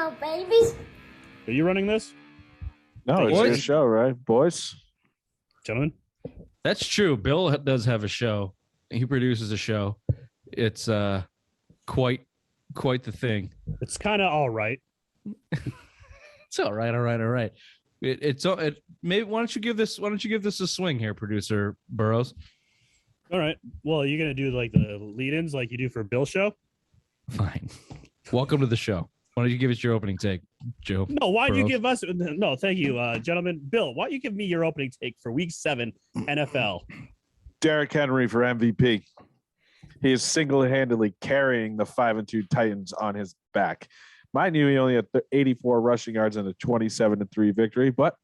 on, babies. Are you running this? No, it's your show, right, boys? Gentlemen? That's true. Bill does have a show. He produces a show. It's quite the thing. It's kind of all right. It's all right. Maybe why don't you give this a swing here, producer Burrows? All right. Well, you're gonna do like the lead-ins like you do for Bill's show? Fine. Welcome to the show. Why don't you give us your opening take, Joe? No, why do you Burrows? give us? No, thank you, gentlemen. Bill, why don't you give me your opening take for Week 7 NFL? Derrick Henry for MVP. He is single-handedly carrying the 5-2 Titans on his back. Mind you, he only had 84 rushing yards in a 27-3 victory, but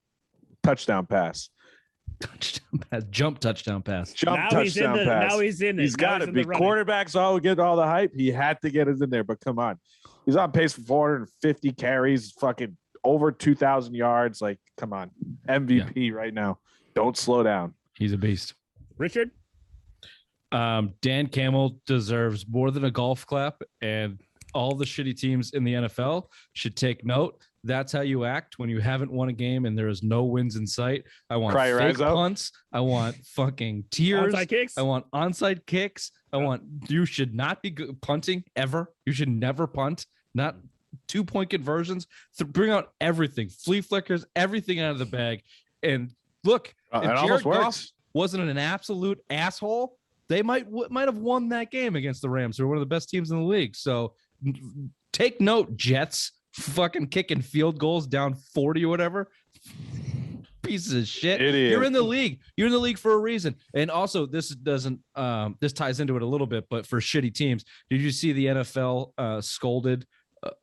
touchdown pass. Touchdown pass. Jump touchdown pass. Jump Now touchdown pass. Now he's in it. He's got to be. Quarterbacks all get all the hype. He had to get it in there, but come on. He's on pace for 450 carries, fucking over 2,000 yards. Like, come on. MVP right now. Don't slow down. He's a beast. Richard? Dan Campbell deserves more than a golf clap, and all the shitty teams in the NFL should take note. That's how you act when you haven't won a game and there is no wins in sight. I want fake punts. I want fucking tears. Onside kicks? I want onside kicks. You should not be punting ever. You should never punt. Not 2-point conversions. Bring out everything. Flea flickers, everything out of the bag. And look, if Jared Goff wasn't an absolute asshole, they might have won that game against the Rams, who are one of the best teams in the league. So take note, Jets. Fucking kicking field goals down 40 or whatever. Pieces of shit. Idiot. You're in the league. You're in the league for a reason. And also, this ties into it a little bit, but for shitty teams, did you see the NFL scolded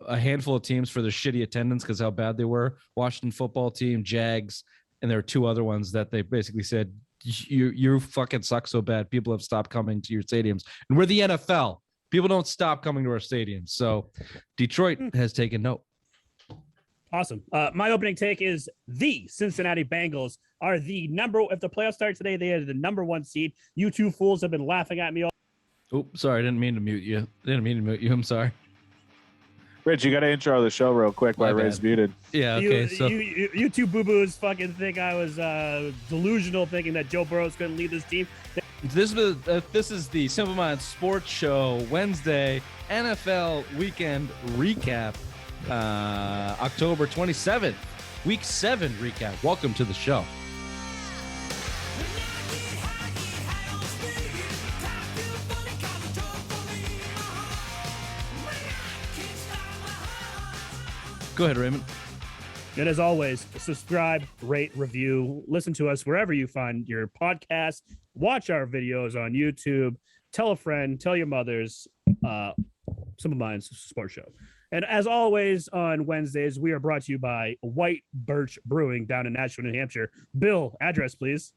a handful of teams for their shitty attendance because how bad they were? Washington football team, Jags, and there are two other ones that they basically said, you fucking suck so bad. People have stopped coming to your stadiums. And we're the NFL. People don't stop coming to our stadiums. So Detroit has taken note. Awesome. My opening take is the Cincinnati Bengals are the if the playoffs start today, they are the #1 seed. You two fools have been laughing at me all. Oops, sorry. I didn't mean to mute you. I'm sorry. Rich, you got to intro the show real quick while Ray's muted. Yeah, okay. You two boo-boos fucking think I was delusional thinking that Joe Burrows couldn't lead this team. This is the Simple Minds Sports Show Wednesday NFL Weekend Recap, October 27th, Week 7 recap. Welcome to the show. Go ahead, Raymond. And as always, subscribe, rate, review, listen to us wherever you find your podcast, watch our videos on YouTube, tell a friend, tell your mothers, Simple Minds Sports Show. And as always, on Wednesdays, we are brought to you by White Birch Brewing down in Nashville, New Hampshire. Bill, address, please.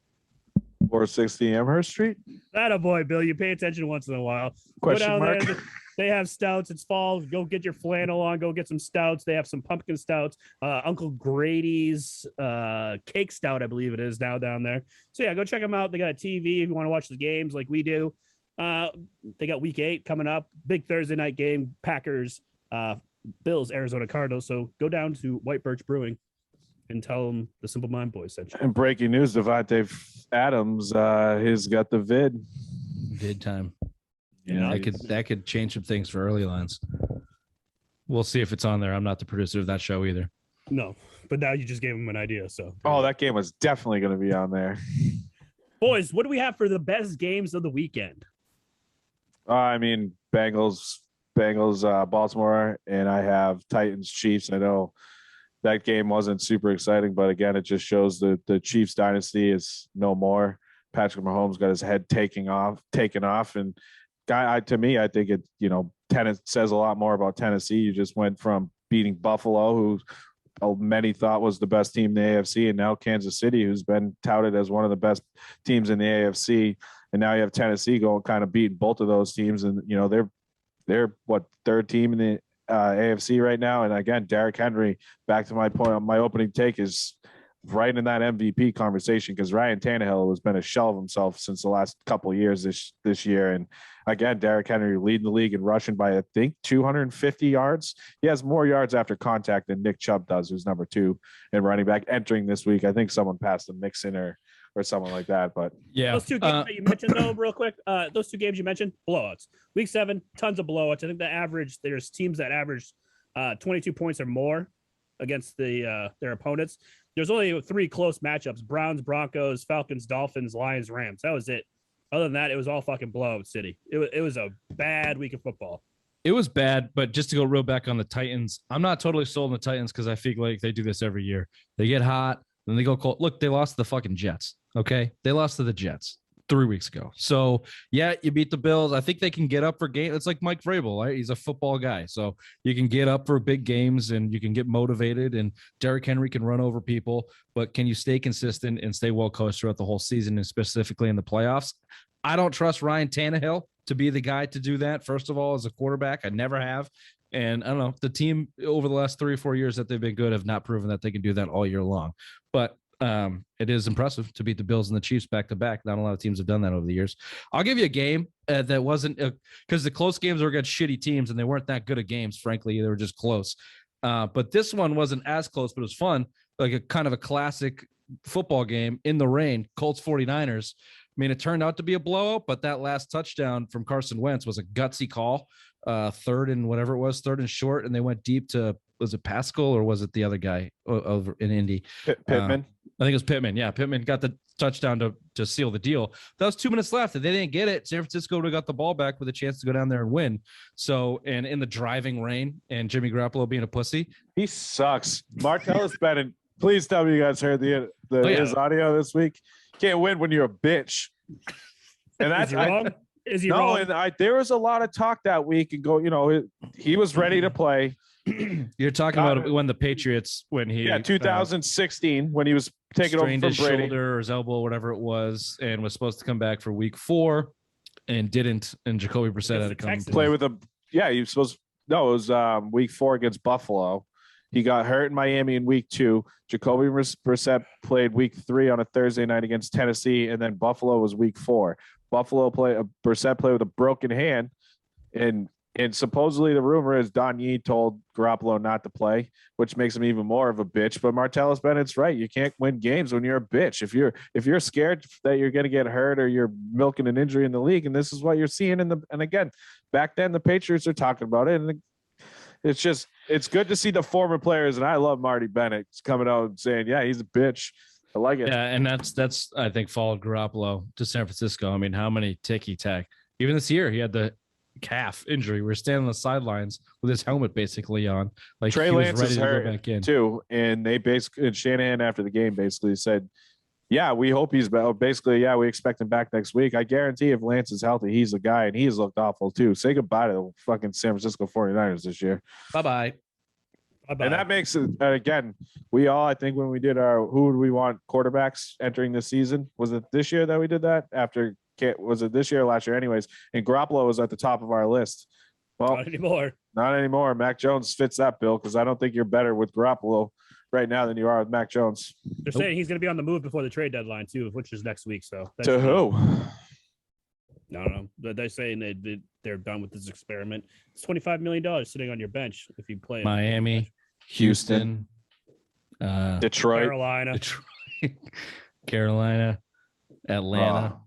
460 Amherst Street. Attaboy, Bill. You pay attention once in a while. Question Go down mark. there. They have stouts. It's fall. Go get your flannel on. Go get some stouts. They have some pumpkin stouts. Uncle Grady's cake stout, I believe it is now down there. So yeah, go check them out. They got a TV if you want to watch the games like we do. They got Week 8 coming up. Big Thursday night game. Packers, Bills, Arizona Cardinals. So go down to White Birch Brewing and tell them the Simple Mind Boys sent you. And breaking news: Devontae Adams has got the vid. Vid time. Yeah, that could change some things for early lines. We'll see if it's on there. I'm not the producer of that show either. No, but now you just gave them an idea. So that game was definitely going to be on there. Boys, what do we have for the best games of the weekend? I mean, Bengals, Baltimore, and I have Titans, Chiefs. I know that game wasn't super exciting, but again, it just shows that the Chiefs dynasty is no more. Patrick Mahomes got his head taken off, and to me, I think it says a lot more about Tennessee. You just went from beating Buffalo, who many thought was the best team in the AFC, and now Kansas City, who's been touted as one of the best teams in the AFC, and now you have Tennessee going kind of beating both of those teams, and they're third team in the AFC right now. And again, Derrick Henry, back to my point on my opening take, is right in that MVP conversation because Ryan Tannehill has been a shell of himself since the last couple of years this year. And again, Derrick Henry leading the league in rushing by, I think, 250 yards. He has more yards after contact than Nick Chubb does, who's number 2 in running back entering this week. I think someone passed a Mixon or someone like that. But yeah, those two games that you mentioned, though, real quick, those two games you mentioned, blowouts. Week 7, tons of blowouts. I think there's teams that average 22 points or more against their opponents. There's only 3 close matchups: Browns, Broncos, Falcons, Dolphins, Lions, Rams. That was it. Other than that, it was all fucking blowout city. It was a bad week of football. It was bad, but just to go real back on the Titans, I'm not totally sold on the Titans because I feel like they do this every year. They get hot, then they go cold. Look, they lost to the fucking Jets, okay? They lost to the Jets 3 weeks ago. So, yeah, you beat the Bills. I think they can get up for games. It's like Mike Vrabel, right? He's a football guy. So you can get up for big games and you can get motivated, and Derrick Henry can run over people, but can you stay consistent and stay well coached throughout the whole season and specifically in the playoffs? I don't trust Ryan Tannehill to be the guy to do that. First of all, as a quarterback, I never have. And I don't know, the team over the last 3 or 4 years that they've been good have not proven that they can do that all year long. But it is impressive to beat the Bills and the Chiefs back to back. Not a lot of teams have done that over the years. I'll give you a game that wasn't because the close games were against shitty teams and they weren't that good at games. Frankly, they were just close. But this one wasn't as close, but it was fun. Like a kind of a classic football game in the rain, Colts 49ers. I mean, it turned out to be a blowout, but that last touchdown from Carson Wentz was a gutsy call. Third and short, and they went deep to, was it Pascal or was it the other guy over in Indy? Pittman. I think it was Pittman. Yeah, Pittman got the touchdown to seal the deal. That was 2 minutes left, and they didn't get it. San Francisco would have got the ball back with a chance to go down there and win. So, and in the driving rain, and Jimmy Garoppolo being a pussy, he sucks. Martellus Bennett. Please tell me you guys heard his audio this week. Can't win when you're a bitch. And that's wrong. Is he wrong? And there was a lot of talk that week and he was ready to play. You're talking about when the Patriots, when he 2016 when he was taking over from his Brady, shoulder or his elbow, whatever it was, and was supposed to come back for week 4 and didn't, and Jacoby Brissett had to come play with him. Yeah, he was supposed. No, it was week 4 against Buffalo. He got hurt in Miami in week 2. Jacoby Brissett played week 3 on a Thursday night against Tennessee, and then Buffalo was week 4. Brissett played with a broken hand, and supposedly the rumor is Don Yee told Garoppolo not to play, which makes him even more of a bitch. But Martellus Bennett's right. You can't win games when you're a bitch. If you're scared that you're going to get hurt or you're milking an injury in the league, and this is what you're seeing and again, back then the Patriots are talking about it, and it's good to see the former players, and I love Marty Bennett coming out and saying, yeah, he's a bitch. I like it. Yeah, and that's I think followed Garoppolo to San Francisco. I mean, how many ticky-tack? Even this year, he had the calf injury. We're standing on the sidelines with his helmet basically on. Like Trey he was Lance ready is to go hurt back in. too, and and Shanahan after the game basically said, yeah, we hope he's better. Basically, yeah, we expect him back next week. I guarantee if Lance is healthy, he's the guy, and he's looked awful too. Say goodbye to the fucking San Francisco 49ers this year. Bye-bye. And that makes it, again, we all, I think when we did our who would we want quarterbacks entering this season, was it this year that we did that? Was it this year or last year? Anyways, and Garoppolo was at the top of our list. Well, not anymore. Mac Jones fits that bill because I don't think you're better with Garoppolo right now than you are with Mac Jones. They're saying he's going to be on the move before the trade deadline too, which is next week. So to who? No. They're saying they're done with this experiment. It's $25 million sitting on your bench if you play Miami, Houston, Detroit, Carolina, Atlanta.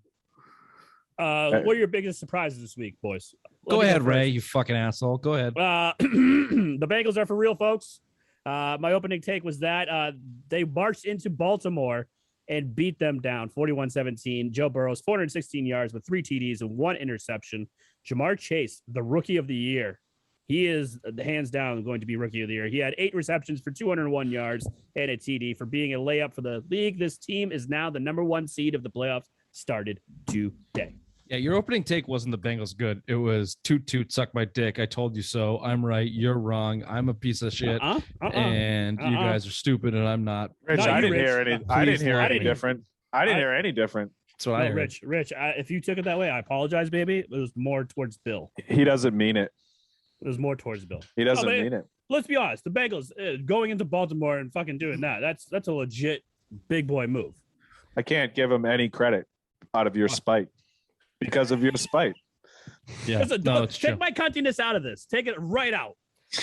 What are your biggest surprises this week, boys? Go ahead, Ray, you fucking asshole. Go ahead. The Bengals are for real, folks. My opening take was that they marched into Baltimore and beat them down 41-17. Joe Burrow's 416 yards with 3 TDs and 1 interception. Jamar Chase, the rookie of the year. He is hands down going to be rookie of the year. He had 8 receptions for 201 yards and a TD for being a layup for the league. This team is now the number 1 seed of the playoffs, started today. Yeah, your opening take wasn't the Bengals good. It was toot toot suck my dick. I told you so. I'm right. You're wrong. I'm a piece of shit, and you guys are stupid, and I'm not. Rich, I didn't hear any. I didn't hear any different. I didn't hear any different. That's what I heard. Rich. If you took it that way, I apologize, baby. It was more towards Bill. He doesn't mean it. It was more towards Bill. He doesn't mean it. Let's be honest. The Bengals going into Baltimore and fucking doing that. That's a legit Big boy move. I can't give him any credit out of your spite because of your spite. Yeah, Listen, no, it's take true. my cuntiness out of this. Take it right out.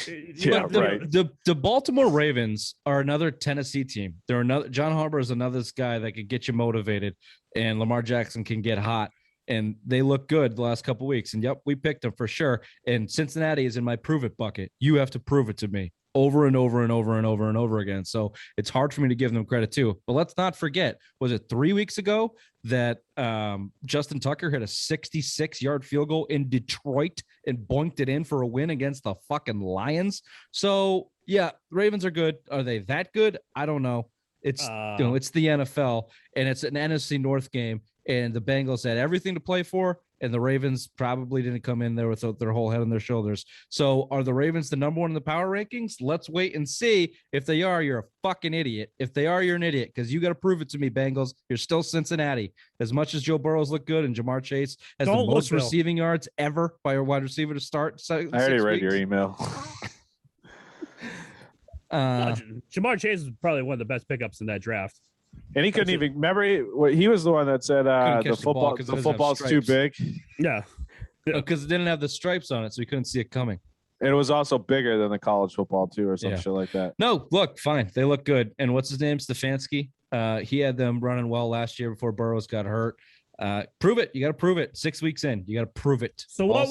Yeah, right. The Baltimore Ravens are another Tennessee team. They're another. John Harbaugh is another guy that could get you motivated, and Lamar Jackson can get hot. And they look good the last couple of weeks. And yep, we picked them for sure. And Cincinnati is in my prove it bucket. You have to prove it to me over and over and over and over and over again. So it's hard for me to give them credit too. But let's not forget, was it 3 weeks ago that Justin Tucker hit a 66-yard field goal in Detroit and boinked it in for a win against the fucking Lions? So yeah, Ravens are good. Are they that good? I don't know. It's it's the NFL, and it's an NFC North game, and the Bengals had everything to play for, and the Ravens probably didn't come in there with their whole head on their shoulders. So are the Ravens the number one in the power rankings? Let's wait and see. If they are, you're a fucking idiot. If they are, you're an idiot, because you got to prove it to me, Bengals. You're still Cincinnati. As much as Joe Burrow's look good and Jamar Chase has the most receiving yards ever by a wide receiver to start. I already read your email. Jamar Chase is probably one of the best pickups in that draft. And he couldn't even remember. He was the one that said the football's too big. Yeah, because it didn't have the stripes on it, so he couldn't see it coming. And it was also bigger than the college football too, or some shit like that. No, look, fine, they look good. And what's his name? Stefanski. He had them running well last year before Burrows got hurt. Prove it. You got to prove it. 6 weeks in, you got to prove it. So what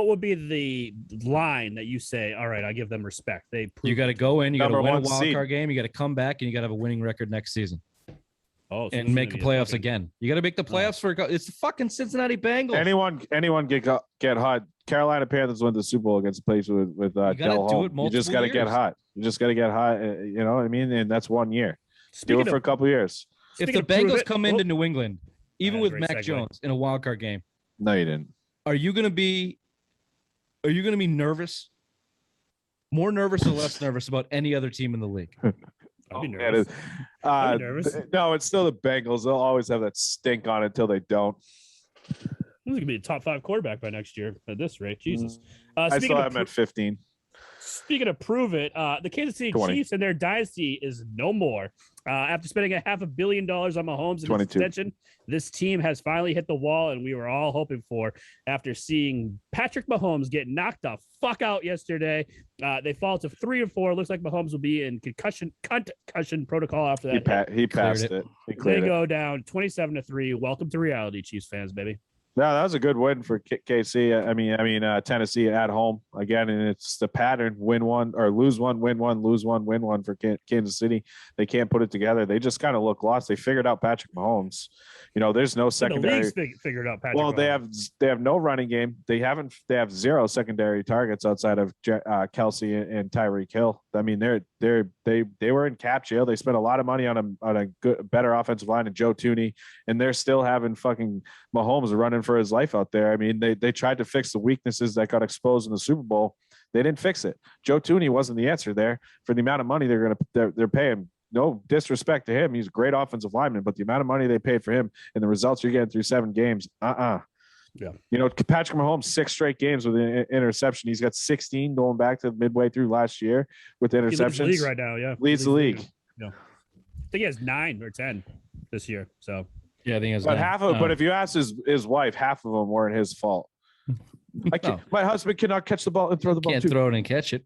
would be the line that you say, all right, I give them respect? You got to go in, you got to win a wild card game, you got to come back, and you got to have a winning record next season. Oh, so and make the playoffs again. You got to make the playoffs for it's the fucking Cincinnati Bengals. Anyone get hot. Carolina Panthers win the Super Bowl against a place with Del Hall. You just got to get hot. You just got to get hot. You know what I mean? And that's 1 year. Do it for a couple of years. If the Bengals come into New England, even with Mac Jones in a wild card game, no, you didn't. Are you going to be nervous? More nervous or less nervous about any other team in the league? I'd be nervous. I'd be nervous. No, it's still the Bengals. They'll always have that stink on it until they don't. He's going to be a top 5 quarterback by next year at this rate. Jesus. I still have him at 15. Speaking of prove it, the Kansas City 20. Chiefs and their dynasty is no more. After spending $500 million on Mahomes and his extension, this team has finally hit the wall, and we were all hoping for after seeing Patrick Mahomes get knocked the fuck out yesterday. They fall to 3-4. Looks like Mahomes will be in concussion protocol after that. He passed it. They go down 27-3. Welcome to reality, Chiefs fans, baby. No, that was a good win for KC. I mean, Tennessee at home again, and it's the pattern: win one or lose one, win one, lose one, win one for Kansas City. They can't put it together. They just kind of look lost. They figured out Patrick Mahomes. You know, there's no secondary. The league's figured out Patrick. Well, Mahomes. they have no running game. They have 0 secondary targets outside of Kelsey and Tyreek Hill. I mean, they were in cap jail. They spent a lot of money on a better offensive line and Joe Thuney, and they're still having fucking Mahomes running for his life out there. I mean, they tried to fix the weaknesses that got exposed in the Super Bowl. They didn't fix it. Joe Thuney wasn't the answer there for the amount of money they're paying. No disrespect to him. He's a great offensive lineman, but the amount of money they paid for him and the results you're getting through 7 games, Yeah. You know, Patrick Mahomes, 6 straight games with an interception. He's got 16 going back to midway through last year with interceptions. He leads the league right now, yeah. Leads the league. Yeah. I think he has 9 or 10 this year. So yeah, I think he has. But but if you ask his wife, half of them weren't his fault. My husband cannot catch the ball and throw the ball. Can't throw it and catch it.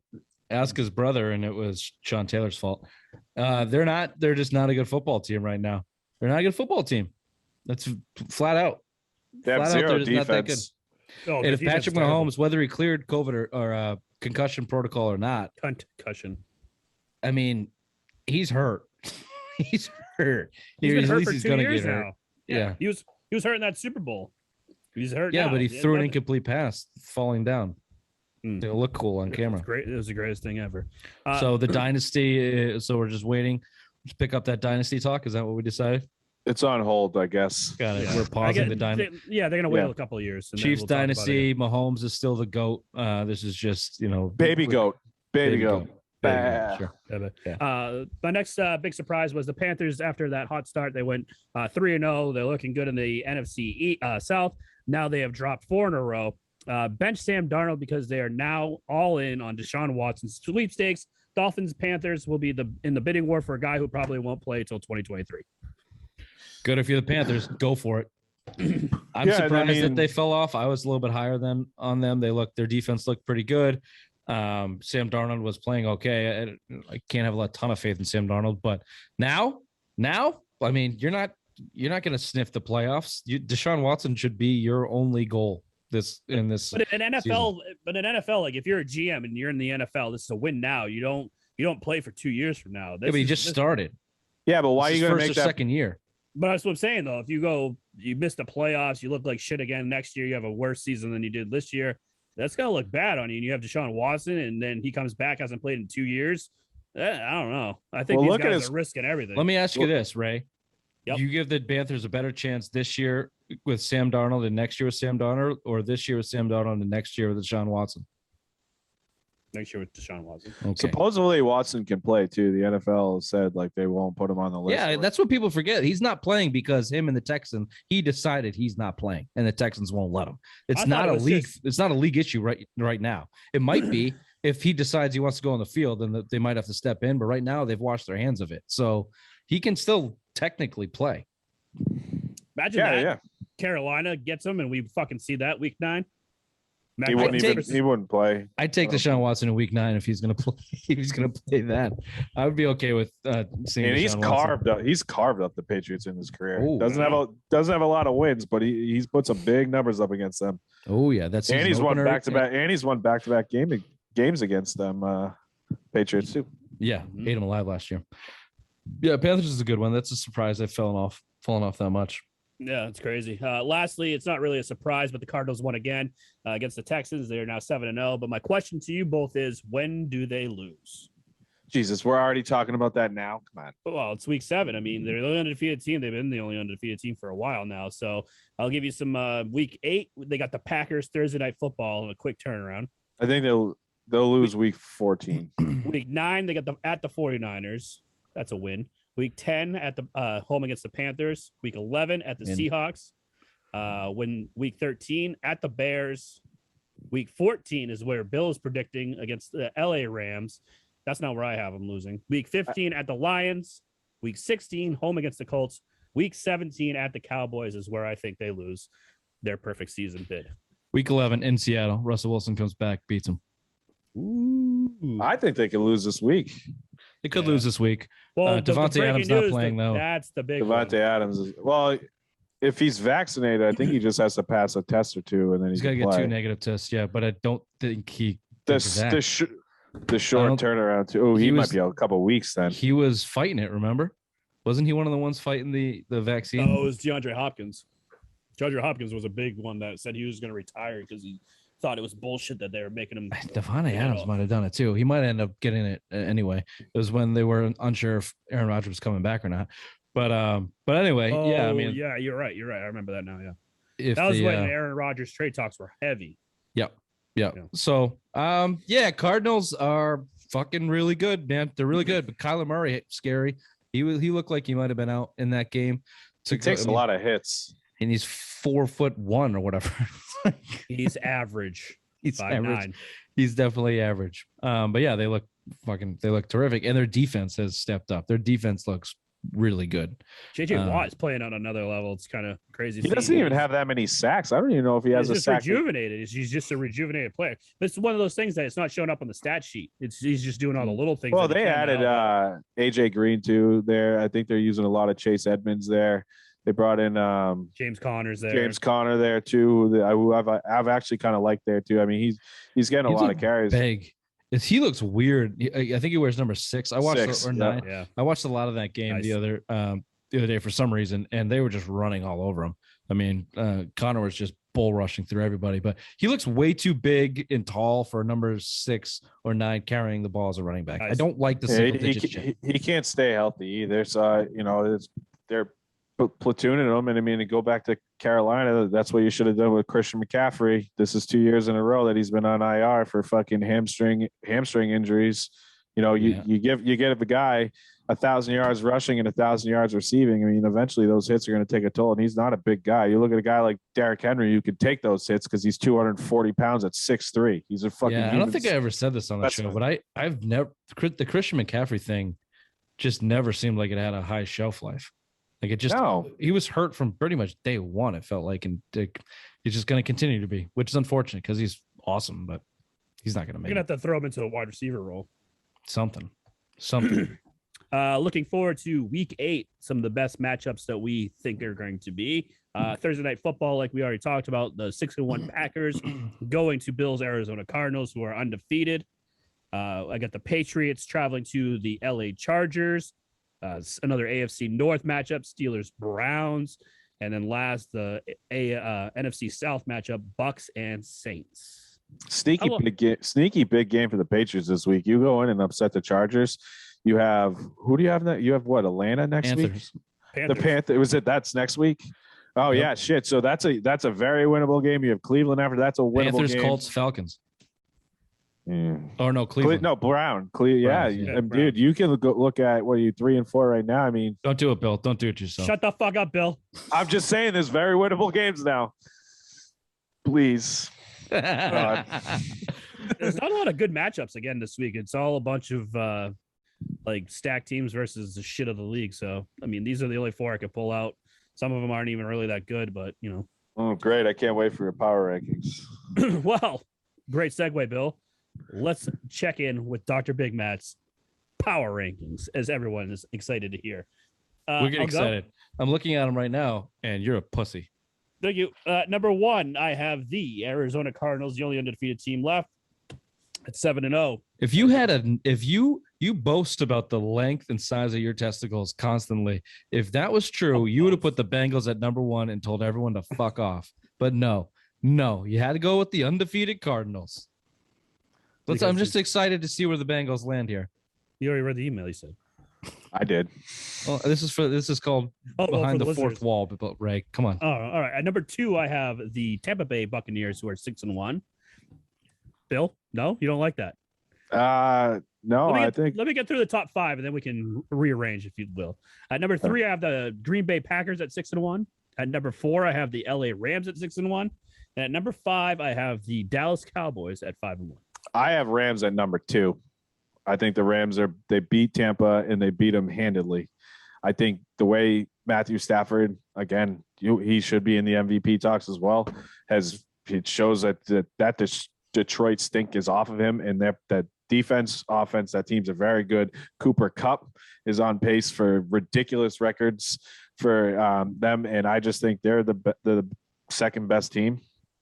Ask his brother, and it was Sean Taylor's fault. They're just not a good football team right now. They're not a good football team. That's flat out. They have 0 defense. And if Patrick Mahomes, whether he cleared COVID or concussion protocol or not, concussion. I mean, he's hurt. He's hurt. He's been hurt for 2 years now. Hurt. Yeah. He was hurt in that Super Bowl. He's hurt. Yeah, now. But he threw an incomplete pass, falling down. It'll look cool on camera. Great. It was the greatest thing ever. So the dynasty. So we're just waiting to pick up that dynasty talk. Is that what we decided? It's on hold, I guess. Got it. Yeah. We're pausing the dynasty. They're gonna wait a couple of years. Chiefs dynasty. Mahomes is still the GOAT. This is just baby goat. Sure. Yeah. My next big surprise was the Panthers. After that hot start, they went 3-0. They're looking good in the NFC South. Now they have dropped 4 in a row. Bench Sam Darnold because they are now all in on Deshaun Watson's sweepstakes. Dolphins, Panthers will be in the bidding war for a guy who probably won't play until 2023. Good if you're the Panthers, go for it. I'm surprised that they fell off. I was a little bit higher than on them. Their defense looked pretty good. Sam Darnold was playing okay. I can't have a ton of faith in Sam Darnold, but now, I mean, you're not going to sniff the playoffs. Deshaun Watson should be your only goal this. But in NFL, like if you're a GM and you're in the NFL, this is a win now. You don't play for 2 years from now. But he just started. Yeah, but why are you going to make that second year? But that's what I'm saying, though. If you missed the playoffs, you look like shit again next year, you have a worse season than you did this year, that's going to look bad on you. And you have Deshaun Watson, and then he comes back, hasn't played in 2 years. I don't know. I think these guys are risking everything. Let me ask you this, Ray. Yep. You give the Panthers a better chance this year with Sam Darnold and next year with Sam Darnold, or this year with Sam Darnold and next year with Deshaun Watson? Next year with Deshaun Watson. Okay. Supposedly Watson can play too. The NFL said like they won't put him on the list. Yeah, that's what people forget. He's not playing because him and the Texans. He decided he's not playing, and the Texans won't let him. It's not a league. It's not a league issue right now. It might be if he decides he wants to go on the field, then they might have to step in. But right now they've washed their hands of it, so he can still technically play. Imagine that. Carolina gets him, and we fucking see that week 9. He wouldn't play. I'd take Deshaun Watson in week 9 if he's going to play. He's going to play that. I would be okay with seeing. And he's carved up the Patriots in his career. Ooh, doesn't have a lot of wins, but he's put some big numbers up against them. Oh yeah, he's won back-to-back. And he's won back-to-back games against them. Patriots too. Yeah, ate them alive last year. Yeah, Panthers is a good one. That's a surprise they've fallen off that much. Yeah, it's crazy. Lastly, it's not really a surprise, but the Cardinals won again against the Texans. They're now 7-0. But my question to you both is, when do they lose? Jesus, we're already talking about that now. Come on. Well, it's week 7. I mean, they're the only undefeated team. They've been the only undefeated team for a while now. So I'll give you some week 8. They got the Packers Thursday Night Football, a quick turnaround. I think they'll lose week 14. Week 9, they got at the 49ers. That's a win. Week 10 at the home against the Panthers. Week 11 at the Seahawks. Week 13 at the Bears. Week 14 is where Bill is predicting against the LA Rams. That's not where I have them losing. Week 15 at the Lions. Week 16 home against the Colts. Week 17 at the Cowboys is where I think they lose their perfect season bid. Week 11 in Seattle. Russell Wilson comes back, beats him. Ooh. I think they could lose this week. They could lose this week. Well, Devontae Adams not playing though. That's the big Devontae Adams is if he's vaccinated, I think he just has to pass a test or two, and then he's got to get 2 negative tests. Yeah, but I don't think he. The short turnaround too. Oh, he might be a couple weeks then. He was fighting it. Remember, wasn't he one of the ones fighting the vaccine? Oh, it was DeAndre Hopkins. DeAndre Hopkins was a big one that said he was going to retire because he thought it was bullshit that they were making him. Devontae Adams might have done it too. He might end up getting it anyway. It was when they were unsure if Aaron Rodgers was coming back or not. But anyway, yeah. I mean, yeah, you're right. I remember that now. Yeah, that was when Aaron Rodgers trade talks were heavy. Yep. Yeah. So, Cardinals are fucking really good, man. They're really good. But Kyler Murray, scary. He looked like he might have been out in that game. He takes a lot of hits. And he's 4'1" or whatever. He's average. He's 5'9". He's definitely average. But yeah, they look terrific, and their defense has stepped up. Their defense looks really good. JJ Watt is playing on another level. It's kind of crazy. He doesn't even have that many sacks. I don't even know if he has a sack. Rejuvenated. He's just a rejuvenated player. But it's one of those things that it's not showing up on the stat sheet. He's just doing all the little things. Well, they added AJ Green too there. I think they're using a lot of Chase Edmonds there. They brought in James Conner's there. James Conner there too. Who I've actually kind of liked there too. I mean, he's getting a lot of carries. Big. He looks weird. I think he wears number 6. I watched 9. Yeah. I watched a lot of that game the other day for some reason, and they were just running all over him. I mean, Conner was just bull rushing through everybody, but he looks way too big and tall for number 6 or 9 carrying the ball as a running back. Nice. I don't like the single digit. He can't stay healthy either. So they're platooning him, and I mean, to go back to Carolina, that's what you should have done with Christian McCaffrey. This is 2 years in a row that he's been on IR for fucking hamstring injuries. You get a guy 1,000 yards rushing and 1,000 yards receiving. I mean, eventually those hits are going to take a toll, and he's not a big guy. You look at a guy like Derrick Henry, who could take those hits because he's 240 pounds at 6'3". He's a fucking. Yeah, I don't think I ever said this on the show, but I've never the Christian McCaffrey thing just never seemed like it had a high shelf life. Like it just, he was hurt from pretty much day one. It felt like, and he's just going to continue to be, which is unfortunate because he's awesome, but he's not going to make. You're gonna have to throw him into a wide receiver role. Something. Looking forward to week 8. Some of the best matchups that we think are going to be Thursday night football, like we already talked about. The 6-1 Packers going to Bills Arizona Cardinals, who are undefeated. I got the Patriots traveling to the LA Chargers. Another AFC North matchup, Steelers Browns, and then last the NFC South matchup, Bucks and Saints. Sneaky big game for the Patriots this week. You go in and upset the Chargers. You have who do you have that? You have what, Atlanta next Panthers. week? The Panthers. That's next week? Oh yep. Yeah, shit. So that's a very winnable game. You have Cleveland after that's a winnable Panthers, game. Colts, Falcons. Mm. Or no, Cleveland. Brown. Yeah, Dude, Brown. you can go look at what are you 3-4 right now? I mean, don't do it, Bill. Don't do it yourself. Shut the fuck up, Bill. I'm just saying, there's very winnable games now. Please. There's not a lot of good matchups again this week. It's all a bunch of like stacked teams versus the shit of the league. So I mean, these are the only 4 I could pull out. Some of them aren't even really that good, but you know. Oh, great! I can't wait for your power rankings. Well, great segue, Bill. Let's check in with Dr. Big Matt's power rankings, as everyone is excited to hear. We're getting excited. I'm looking at them right now, and you're a pussy. Thank you. Number 1, I have the Arizona Cardinals, the only undefeated team left at 7-0. If you boast about the length and size of your testicles constantly, if that was true, you would have put the Bengals at number 1 and told everyone to fuck off. But no, you had to go with the undefeated Cardinals. I'm just excited to see where the Bengals land here. You already read the email, you said. I did. Well, this is called behind the fourth wall. But Ray, come on. Oh, all right. At number 2, I have the Tampa Bay Buccaneers, who are 6-1. Bill, no, you don't like that. No, let me get through the top 5, and then we can rearrange, if you will. At number 3, I have the Green Bay Packers at 6-1. At number 4, I have the LA Rams at 6-1. And at number 5, I have the Dallas Cowboys at 5-1. I have Rams at number 2. I think the Rams they beat Tampa and they beat them handedly. I think the way Matthew Stafford, again, he should be in the MVP talks as well. It shows that Detroit stink is off of him, and that defense, offense, that teams are very good. Cooper Kupp is on pace for ridiculous records for them, and I just think they're the second best team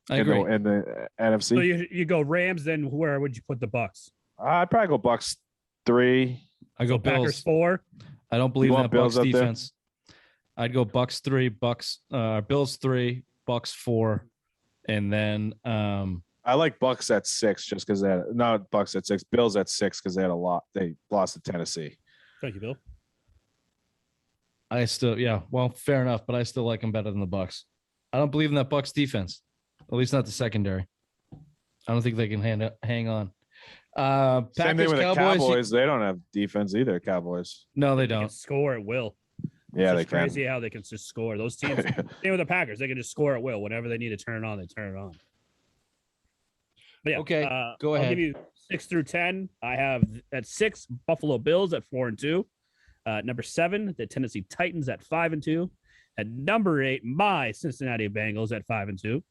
in the NFC. So you go Rams, then where would you put the Bucks? I'd probably go Bucks 3. I go Bills Packers 4. I don't believe in that Bucks defense. I'd go Bucks 3, Bills 3, Bucks 4, and then I like Bucks at 6 just because not Bucks at 6, Bills at 6 because they had a lot. They lost to Tennessee. Thank you, Bill. Fair enough, but I still like them better than the Bucks. I don't believe in that Bucks defense, at least not the secondary. I don't think they can hang on. Packers, same thing with Cowboys, the Cowboys. They don't have defense either. Cowboys. No, they They can don't. score at will. Yeah, It's they can. crazy how they can just score. Those teams, same with the Packers, they can just score at will. Whenever they need to turn it on, they turn it on. But yeah, Okay, go ahead. I'll give you 6 through 10. I have at 6 Buffalo Bills at 4-2. Number 7, the Tennessee Titans at 5-2. At number 8, my Cincinnati Bengals at 5-2.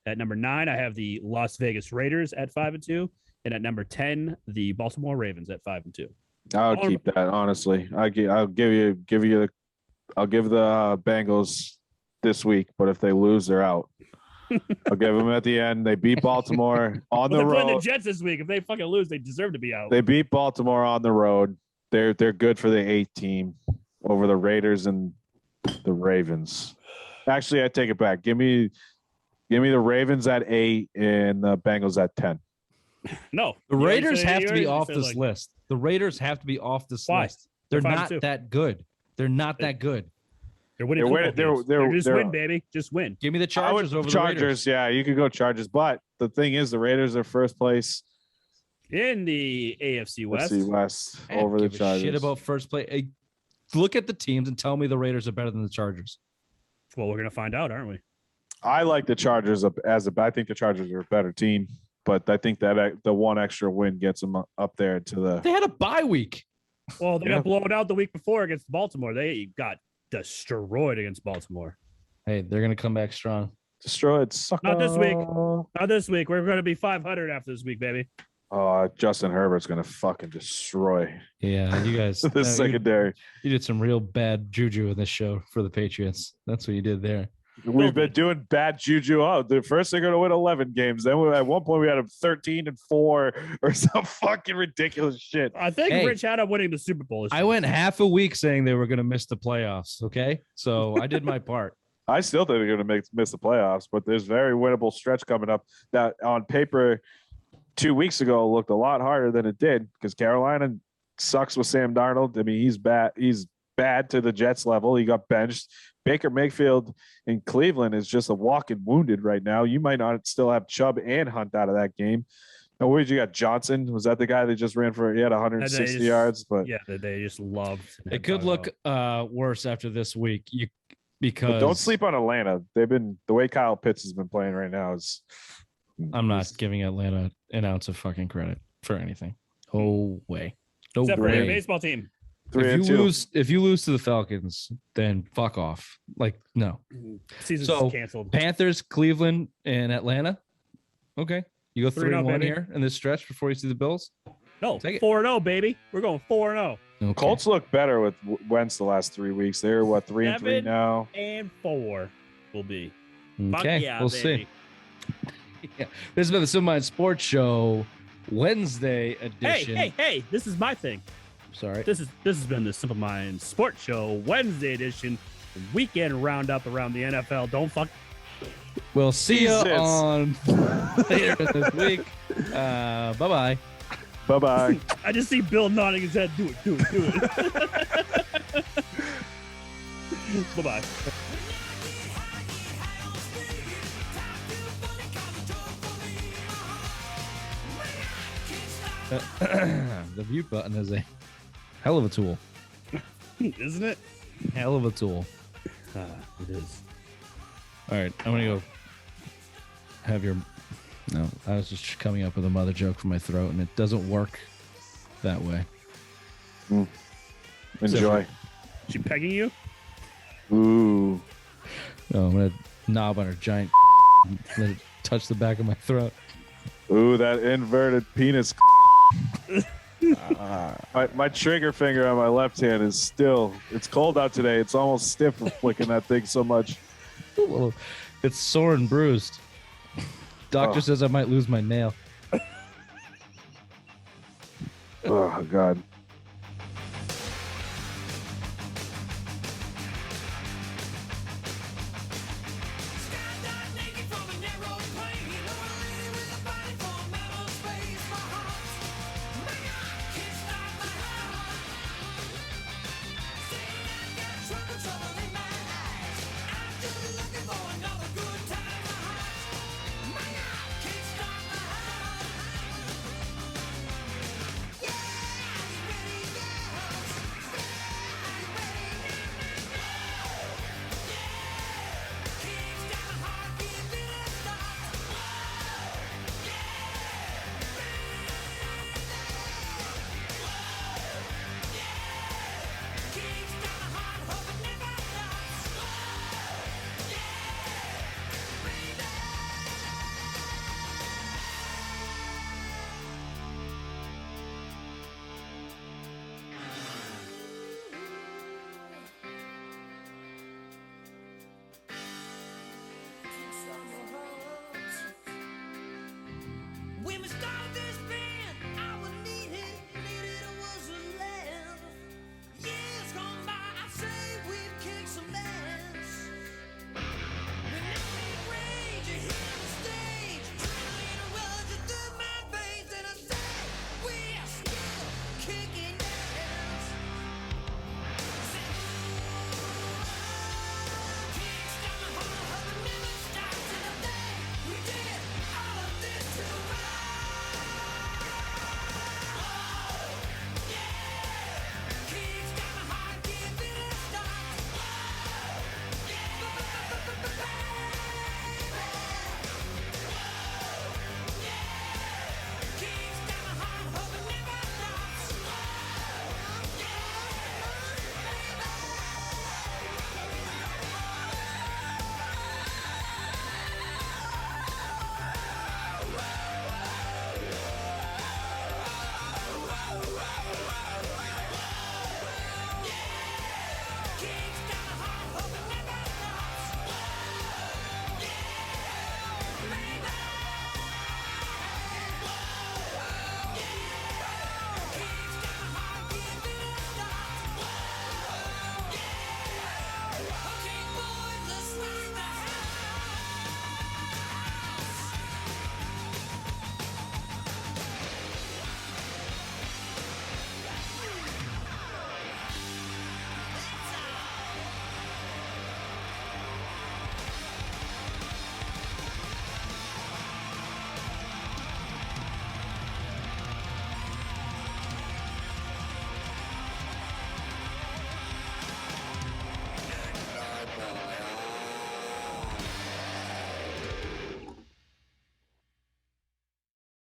At number 9, I have the Las Vegas Raiders at 5-2. And at number 10, the Baltimore Ravens at 5-2. I'll keep that, honestly. I'll give the Bengals this week, but if they lose, they're out. I'll give them at the end. They beat Baltimore on the They're road. playing the Jets this week. If they fucking lose, they deserve to be out. They beat Baltimore on the road. They're good for the 8 team over the Raiders and the Ravens. Actually, I take it back. Give me the Ravens at 8 and the Bengals at 10. No, the Raiders have to be off this list. The Raiders have to be off this list. They're not that good. They're not that good. They're winning. Just win, baby. Just win. Give me the Chargers over the Raiders. Yeah, you could go Chargers. But the thing is, the Raiders are first place in the AFC West. Over the Chargers. Shit about first place. look at the teams and tell me the Raiders are better than the Chargers. Well, we're gonna find out, aren't we? I like the Chargers I think the Chargers are a better team, but I think that the one extra win gets them up there to the. They had a bye week. Well, they got blown out the week before against Baltimore. They got destroyed against Baltimore. Hey, they're gonna come back strong. Destroyed. Sucker. Not this week. Not this week. We're gonna be 500 after this week, baby. Justin Herbert's gonna fucking destroy. Yeah, you guys. The secondary. You did some real bad juju in this show for the Patriots. That's what you did there. We've been doing bad juju. The first they're going to win 11 games. Then at one point we had them 13-4 or some fucking ridiculous shit. I think Rich had them winning the Super Bowl. I went half a week saying they were going to miss the playoffs. Okay, so I did my part. I still think they're going to miss the playoffs, but there's very winnable stretch coming up that on paper 2 weeks ago looked a lot harder than it did because Carolina sucks with Sam Darnold. I mean, he's bad. He's bad to the Jets level. He got benched. Baker Mayfield in Cleveland is just a walking wounded right now. You might not still have Chubb and Hunt out of that game. And where did you got Johnson? Was that the guy that just ran for? He had 160 yards, but yeah, they just loved. It could look worse after this week. Because don't sleep on Atlanta. They've been the way Kyle Pitts has been playing right now is. I'm not giving Atlanta an ounce of fucking credit for anything. No way. No Except way. for your baseball team. If you lose to the Falcons, then fuck off. Like, no. Season's canceled. Panthers, Cleveland, and Atlanta. Okay. You go 3-1 here in this stretch before you see the Bills? No, 4-0, baby. We're going 4-0. Okay. Colts look better with Wentz the last 3 weeks. They're 3-3 now. 7-4 will be. Okay, yeah, we'll baby. see. Yeah. This has been the Simple Mind Sports Show Wednesday edition. Hey! This is my thing. Sorry. This has been the Simple Mind Sports Show Wednesday edition, weekend roundup around the NFL. Don't fuck. We'll see you on later this week. Bye-bye. Bye-bye. I just see Bill nodding his head. Do it. Bye-bye. The mute button is a hell of a tool. Isn't it? Hell of a tool. It is. All right, I'm gonna go have your. No, I was just coming up with a mother joke from my throat, and it doesn't work that way. Enjoy. She pegging you? Ooh. Oh, I'm gonna knob on her giant. Let it touch the back of my throat. Ooh, that inverted penis. My trigger finger on my left hand is still. It's cold out today. It's almost stiff from flicking that thing so much. It's sore and bruised. Doctor says I might lose my nail. Oh God.